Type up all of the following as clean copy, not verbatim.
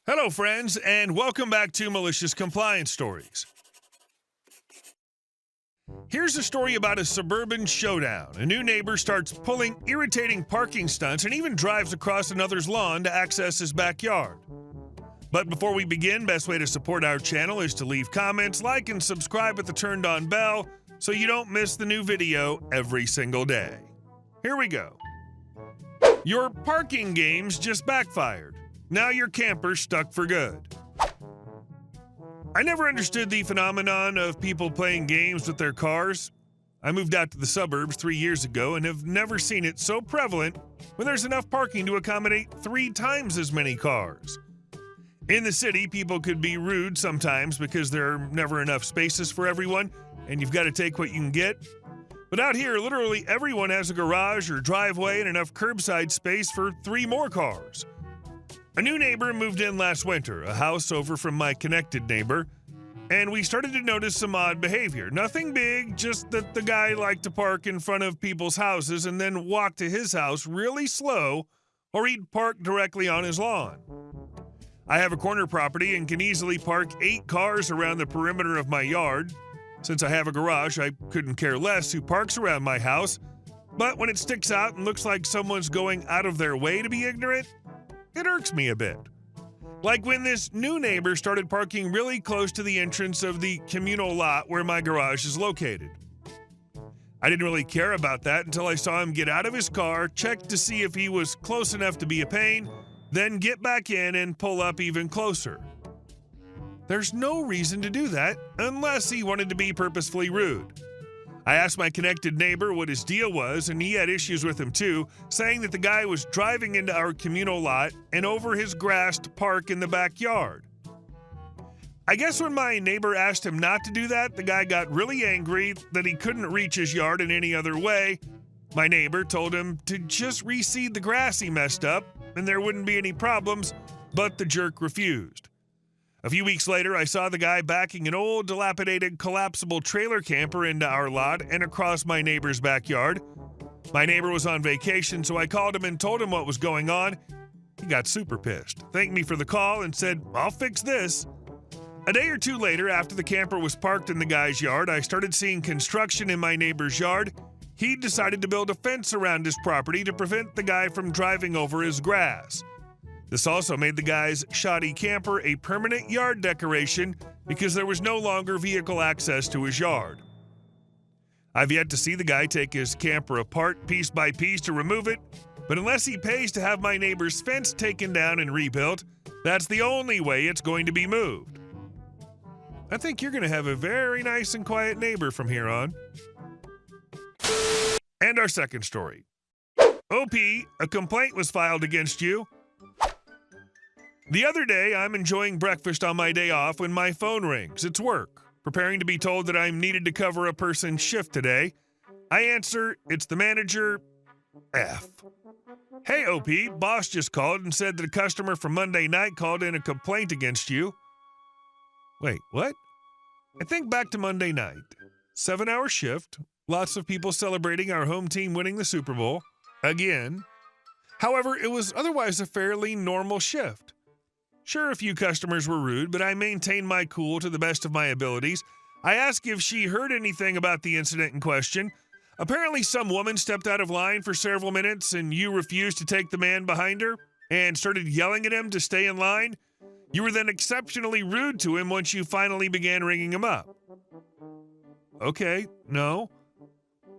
Hello, friends, and welcome back to Malicious Compliance Stories. Here's a story about a suburban showdown. A new neighbor starts pulling irritating parking stunts and even drives across another's lawn to access his backyard. But before we begin, best way to support our channel is to leave comments, like, and subscribe with the turned-on bell so you don't miss the new video every single day. Here we go. Your parking games just backfired. Now your camper's stuck for good. I never understood the phenomenon of people playing games with their cars. I moved out to the suburbs 3 years ago and have never seen it so prevalent when there's enough parking to accommodate 3 times as many cars. In the city, people could be rude sometimes because there are never enough spaces for everyone, and you've got to take what you can get. But out here, literally everyone has a garage or driveway and enough curbside space for 3 more cars. A new neighbor moved in last winter, a house over from my connected neighbor, and we started to notice some odd behavior. Nothing big, just that the guy liked to park in front of people's houses and then walk to his house really slow, or he'd park directly on his lawn. I have a corner property and can easily park 8 cars around the perimeter of my yard. Since I have a garage, I couldn't care less who parks around my house, but when it sticks out and looks like someone's going out of their way to be ignorant, it irks me a bit. Like when this new neighbor started parking really close to the entrance of the communal lot where my garage is located. I didn't really care about that until I saw him get out of his car, check to see if he was close enough to be a pain, then get back in and pull up even closer. There's no reason to do that unless he wanted to be purposefully rude. I asked my connected neighbor what his deal was, and he had issues with him too, saying that the guy was driving into our communal lot and over his grass to park in the backyard. I guess when my neighbor asked him not to do that, the guy got really angry that he couldn't reach his yard in any other way. My neighbor told him to just reseed the grass he messed up and there wouldn't be any problems, but the jerk refused. A few weeks later, I saw the guy backing an old, dilapidated, collapsible trailer camper into our lot and across my neighbor's backyard. My neighbor was on vacation, so I called him and told him what was going on. He got super pissed, thanked me for the call, and said, "I'll fix this." A day or two later, after the camper was parked in the guy's yard, I started seeing construction in my neighbor's yard. He decided to build a fence around his property to prevent the guy from driving over his grass. This also made the guy's shoddy camper a permanent yard decoration because there was no longer vehicle access to his yard. I've yet to see the guy take his camper apart piece by piece to remove it, but unless he pays to have my neighbor's fence taken down and rebuilt, that's the only way it's going to be moved. I think you're going to have a very nice and quiet neighbor from here on. And our second story. OP, a complaint was filed against you. The other day, I'm enjoying breakfast on my day off when my phone rings. It's work, preparing to be told that I'm needed to cover a person's shift today. I answer, it's the manager. F. Hey, OP, boss just called and said that a customer from Monday night called in a complaint against you. Wait, what? I think back to Monday night. 7-hour shift, lots of people celebrating our home team winning the Super Bowl. Again. However, it was otherwise a fairly normal shift. Sure, a few customers were rude, but I maintained my cool to the best of my abilities. I asked if she heard anything about the incident in question. Apparently, some woman stepped out of line for several minutes and you refused to take the man behind her and started yelling at him to stay in line. You were then exceptionally rude to him once you finally began ringing him up. Okay, no.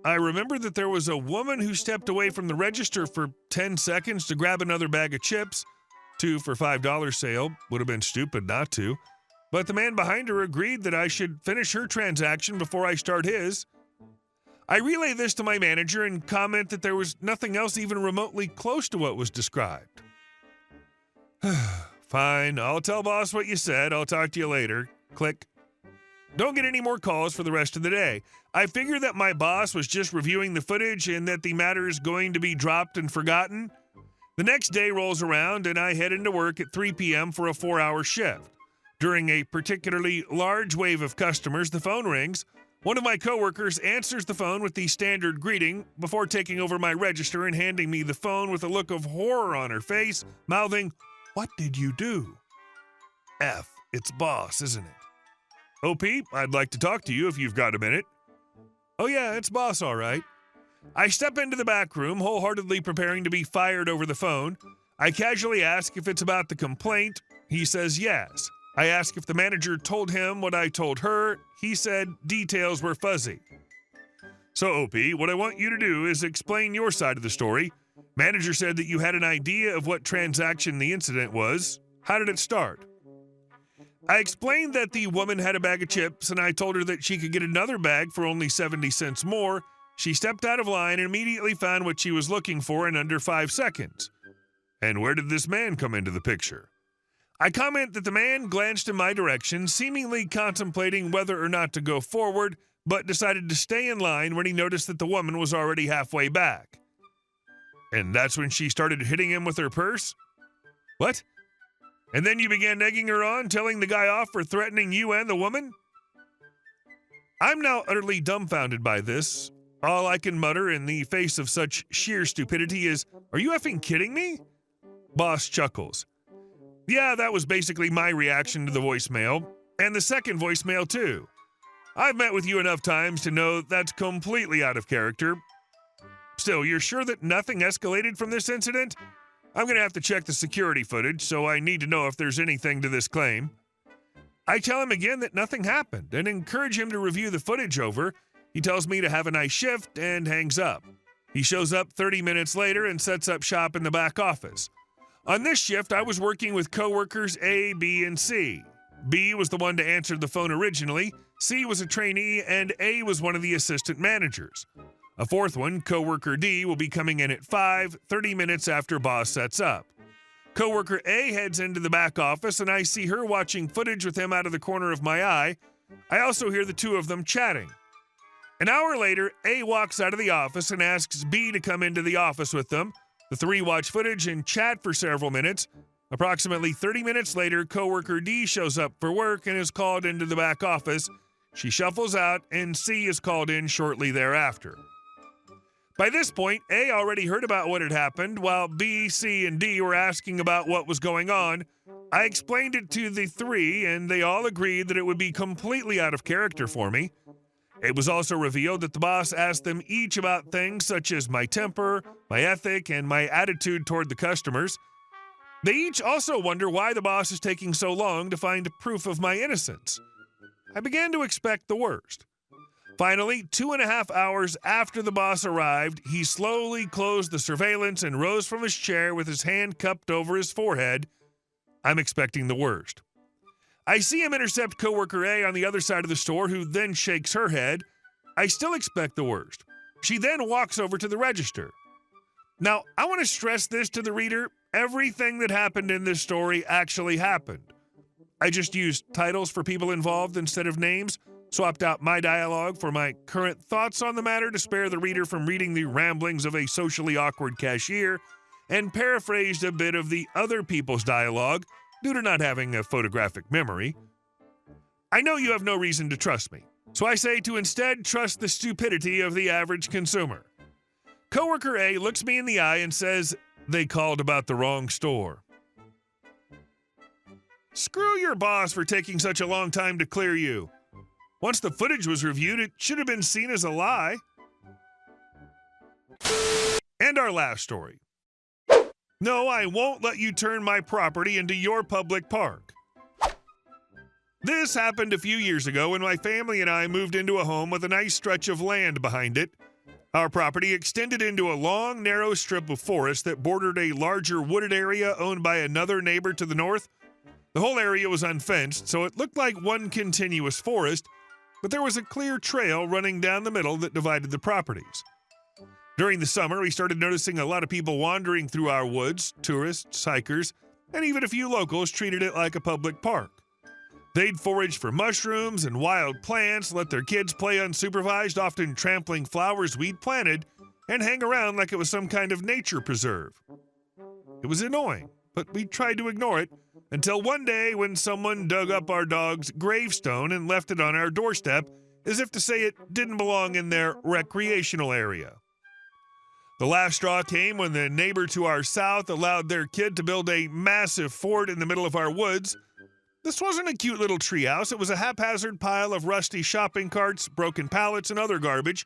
I remember that there was a woman who stepped away from the register for 10 seconds to grab another bag of chips. 2 for $5 sale, would have been stupid not to. But the man behind her agreed that I should finish her transaction before I start his. I relay this to my manager and comment that there was nothing else even remotely close to what was described. Fine, I'll tell boss what you said. I'll talk to you later. Click. Don't get any more calls for the rest of the day. I figure that my boss was just reviewing the footage and that the matter is going to be dropped and forgotten. The next day rolls around and I head into work at 3 p.m. for a 4-hour shift. During a particularly large wave of customers, the phone rings. One of my coworkers answers the phone with the standard greeting before taking over my register and handing me the phone with a look of horror on her face, mouthing, "What did you do?" F, it's boss, isn't it? OP, I'd like to talk to you if you've got a minute. Oh yeah, it's boss, all right. I step into the back room, wholeheartedly preparing to be fired over the phone. I casually ask if it's about the complaint. He says yes. I ask if the manager told him what I told her. He said details were fuzzy. So, OP, what I want you to do is explain your side of the story. Manager said that you had an idea of what transaction the incident was. How did it start? I explained that the woman had a bag of chips, and I told her that she could get another bag for only 70 cents more. She stepped out of line and immediately found what she was looking for in under 5 seconds. And where did this man come into the picture? I comment that the man glanced in my direction, seemingly contemplating whether or not to go forward, but decided to stay in line when he noticed that the woman was already halfway back. And that's when she started hitting him with her purse? What? And then you began egging her on, telling the guy off for threatening you and the woman? I'm now utterly dumbfounded by this. All I can mutter in the face of such sheer stupidity is, "Are you effing kidding me?" Boss chuckles. Yeah, that was basically my reaction to the voicemail, and the second voicemail too. I've met with you enough times to know that's completely out of character. Still, you're sure that nothing escalated from this incident? I'm going to have to check the security footage, so I need to know if there's anything to this claim. I tell him again that nothing happened and encourage him to review the footage over. He tells me to have a nice shift and hangs up. He shows up 30 minutes later and sets up shop in the back office. On this shift, I was working with coworkers A, B, and C. B was the one to answer the phone originally, C was a trainee, and A was one of the assistant managers. A fourth one, coworker D, will be coming in at 5, 30 minutes after boss sets up. Coworker A heads into the back office, and I see her watching footage with him out of the corner of my eye. I also hear the two of them chatting. An hour later, A walks out of the office and asks B to come into the office with them. The three watch footage and chat for several minutes. Approximately 30 minutes later, coworker D shows up for work and is called into the back office. She shuffles out, and C is called in shortly thereafter. By this point, A already heard about what had happened, while B, C, and D were asking about what was going on. I explained it to the three, and they all agreed that it would be completely out of character for me. It was also revealed that the boss asked them each about things such as my temper, my ethic, and my attitude toward the customers. They each also wonder why the boss is taking so long to find proof of my innocence. I began to expect the worst. Finally, 2.5 hours after the boss arrived, he slowly closed the surveillance and rose from his chair with his hand cupped over his forehead. I'm expecting the worst. I see him intercept coworker A on the other side of the store, who then shakes her head. I still expect the worst. She then walks over to the register. Now, I want to stress this to the reader. Everything that happened in this story actually happened. I just used titles for people involved instead of names, swapped out my dialogue for my current thoughts on the matter to spare the reader from reading the ramblings of a socially awkward cashier, and paraphrased a bit of the other people's dialogue due to not having a photographic memory. I know you have no reason to trust me, so I say to instead trust the stupidity of the average consumer. Coworker A looks me in the eye and says, "They called about the wrong store." Screw your boss for taking such a long time to clear you. Once the footage was reviewed, it should have been seen as a lie. And our last story. No, I won't let you turn my property into your public park. This happened a few years ago when my family and I moved into a home with a nice stretch of land behind it. Our property extended into a long, narrow strip of forest that bordered a larger wooded area owned by another neighbor to the north. The whole area was unfenced, so it looked like one continuous forest, but there was a clear trail running down the middle that divided the properties. During the summer, we started noticing a lot of people wandering through our woods. Tourists, hikers, and even a few locals treated it like a public park. They'd forage for mushrooms and wild plants, let their kids play unsupervised, often trampling flowers we'd planted, and hang around like it was some kind of nature preserve. It was annoying, but we tried to ignore it, until one day when someone dug up our dog's gravestone and left it on our doorstep as if to say it didn't belong in their recreational area. The last straw came when the neighbor to our south allowed their kid to build a massive fort in the middle of our woods. This wasn't a cute little treehouse. It was a haphazard pile of rusty shopping carts, broken pallets, and other garbage.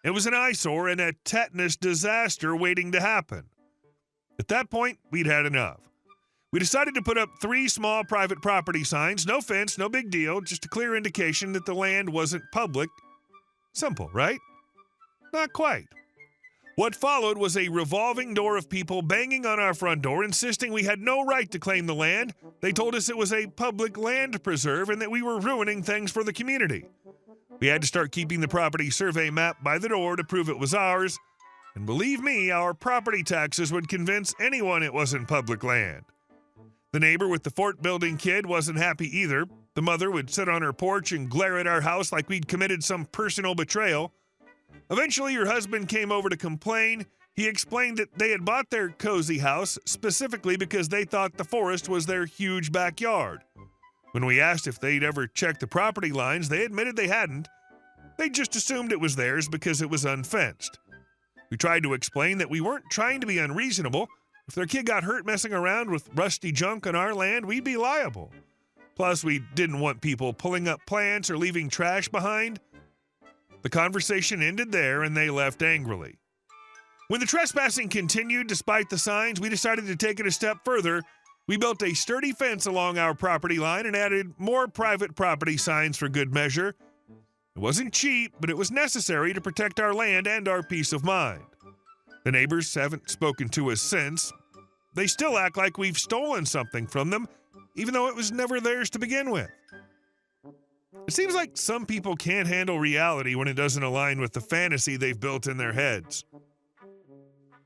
It was an eyesore and a tetanus disaster waiting to happen. At that point, we'd had enough. We decided to put up 3 small private property signs. No fence, no big deal, just a clear indication that the land wasn't public. Simple, right? Not quite. What followed was a revolving door of people banging on our front door, insisting we had no right to claim the land. They told us it was a public land preserve and that we were ruining things for the community. We had to start keeping the property survey map by the door to prove it was ours. And believe me, our property taxes would convince anyone it wasn't public land. The neighbor with the fort-building kid wasn't happy either. The mother would sit on her porch and glare at our house like we'd committed some personal betrayal. Eventually, her husband came over to complain. He explained that they had bought their cozy house specifically because they thought the forest was their huge backyard. When we asked if they'd ever checked the property lines, they admitted they hadn't. They just assumed it was theirs because it was unfenced. We tried to explain that we weren't trying to be unreasonable. If their kid got hurt messing around with rusty junk on our land, we'd be liable. Plus, we didn't want people pulling up plants or leaving trash behind. The conversation ended there, and they left angrily. When the trespassing continued despite the signs, we decided to take it a step further. We built a sturdy fence along our property line and added more private property signs for good measure. It wasn't cheap, but it was necessary to protect our land and our peace of mind. The neighbors haven't spoken to us since. They still act like we've stolen something from them, even though it was never theirs to begin with. It seems like some people can't handle reality when it doesn't align with the fantasy they've built in their heads.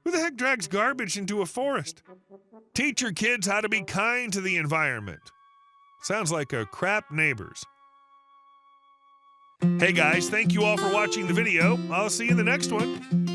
Who the heck drags garbage into a forest? Teach your kids how to be kind to the environment. Sounds like a crap neighbors. Hey guys, thank you all for watching the video. I'll see you in the next one.